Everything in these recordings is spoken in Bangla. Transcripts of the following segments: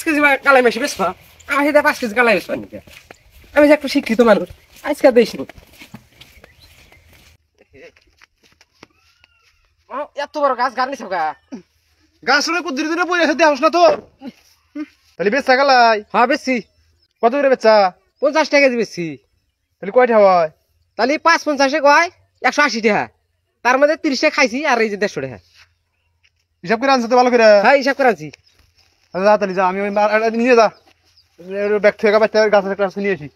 কেজি কালাই মাসি বেসবা আমার সাথে 5 কেজি কালাই বেসবা নাকি আমি যে একটু শিক্ষিত মানুষ আজকে দেইছি এত বড় গাছ গান নিছো গা গাছ শুনে কুদ্রি দিনে পড়ে আছে দেখাস না তো তাহলে বেচা কালাই হ্যাঁ বেশি কত করে বেচা 50 টাকা কেজি বেশি তাহলে কয়টা হয় তাহলে 550 কয় 180 টাকা তার মধ্যে 30 টাকা খাইছি আর এই যে 150 টাকা হিসাব করে আনছো তো ভালো করে হ্যাঁ হিসাব করে আনছি আচ্ছা যা তাহলে যা আমি নিয়ে যা ব্যাগ থেকে বাইতে গাছের একটা নিয়ে আসি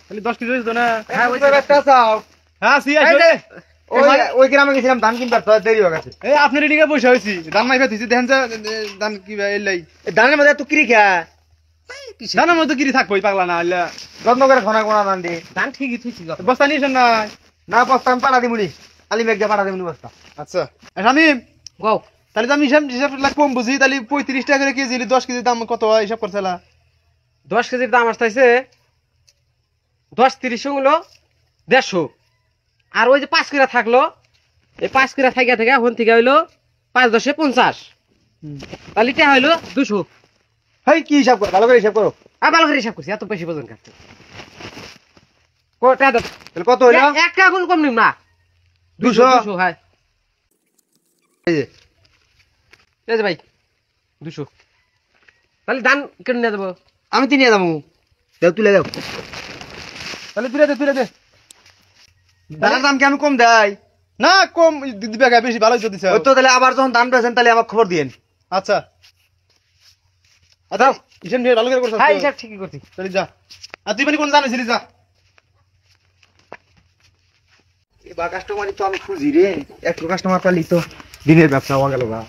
তাহলে 10 কেজি হয়েছে তো না হ্যাঁ ওই একটা চাও হ্যাঁ সি আসবে ওই গ্রামে গেছিলাম ধান কিনবার তো দেরি হয়ে গেছে এই আপনার এদিকে বসে হয়েছি ধান মাইফা দিছি দেখেন যে ধান কি এলাই ধানের মধ্যে তো কিরি খা ধানের মধ্যে কিরি থাকবো পাগলা না হইলে যত্ন করে খনা কোনা ধান দি ধান ঠিকই থুইছি বস্তা নিয়েছেন না না বস্তা আমি পাড়া দিমুনি আলি মেঘ পাড়া দিমুনি বস্তা আচ্ছা শামিম গাও তাহলে তো আমি হিসাব কম বুঝি তাহলে 35 টাকা করে কেজি 10 কেজি দাম কত হয় হিসাব করছিলা 10 কেজির দাম আসতেছে 10-30 হলো 150 আর ওই যে 5 কিলো থাকলো এই 5 কিলো থাকা থেকে হন থেকে হইলো 5-10 50 তাহলে এটা হইলো 200 হেই কি হিসাব করো ভালো করে হিসাব করো ভালো করে হিসাব করছি এত বেশি ওজন কাটছে কোটা দাও তাহলে কত হইলো এক টাকা কোন কম নিম না 200 হ্যাঁ এই যে এই যে ভাই 200 তাহলে ধান কেন নিয়ে দেবো আমি তিনিয়ে যাবো দাও তুলে দাও তাহলে তুলে দে ধানের দাম কি আমি কম দেয় না কম দিবে গা বেশি ভালোই তো দিছে ওই তো তাহলে আবার যখন দাম পেয়েছেন তাহলে আমার খবর দিয়েন আচ্ছা আচ্ছা হিসাব নিয়ে ভালো করে করছ হ্যাঁ হিসাব ঠিকই করছি তাহলে যা আর তুই মানে কোন জানিস যা এবার কাস্টমারই তো আমি খুঁজি রে একটু কাস্টমার পালি তো দিনের ব্যবসা হওয়া গেল গা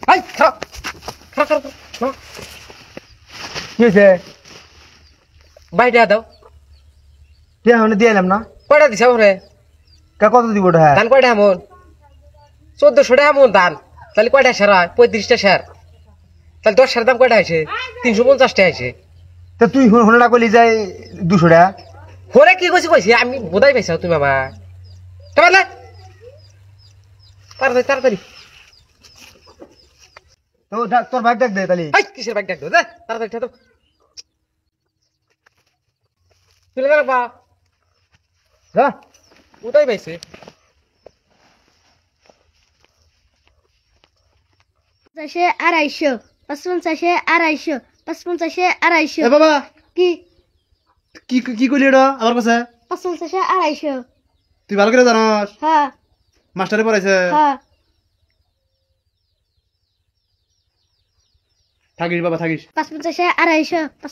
হাই খারাপ খারাপ কি হয়েছে বাইটা দাও দিয়ে দিয়ে এলাম না কয়টা দিছে ওরে কত দিব ওটা হ্যাঁ ধান কয়টা এমন 1400 টাকা এমন ধান তাহলে কয়টা সেরা 35টা সের তাহলে 10 সের দাম কয়টা আছে 350 টাকা আছে তা তুই হোনাটা কইলি যাই 200 টাকা হরে কি কইছি আমি বোধাই পাইছাও তুমি বাবা তাহলে তাড়াতাড়ি তো তোর ভাগ দেখ দে তাহলে হাই কিসের ব্যাগ ডাক দে তাড়াতাড়ি ঠাতো তুলে রাখবা যা বোধাই পাইছে চাষে 250 55 250 55 250 এ বাবা কি কি কি কইলি এটা আমার কাছে 55 250 তুই ভালো করে জানাস হ্যাঁ মাস্টারে পড়াইছে হ্যাঁ থাকিস বাবা থাকিস 55 250 55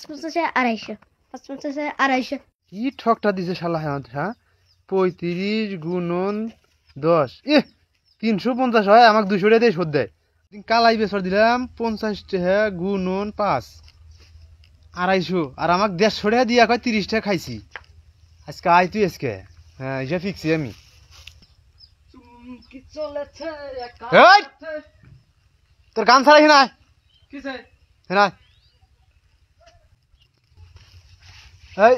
250 55 250 কি ঠকটা দিছে শালা হ্যাঁ 35 গুণন 10 350 হয় আমাকে 200 টাকা দিয়ে শোধ দেয় কালাই বেসর দিলাম 50 টাকা গুণন 5 250 আর আমাকে 150 টাকা দিয়া কয় 30 টাকা খাইছি আজকে আই তুই আজকে হ্যাঁ এটা ফিক্সি আমি কি চলেছে এই তোর গান ছাড়াই না কিসে হ্যাঁ এই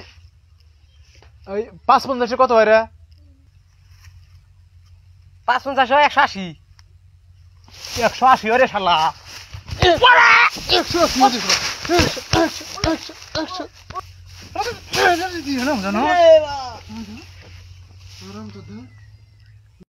ওই 550 কত হয় রে 550 180 180 রে শালা 180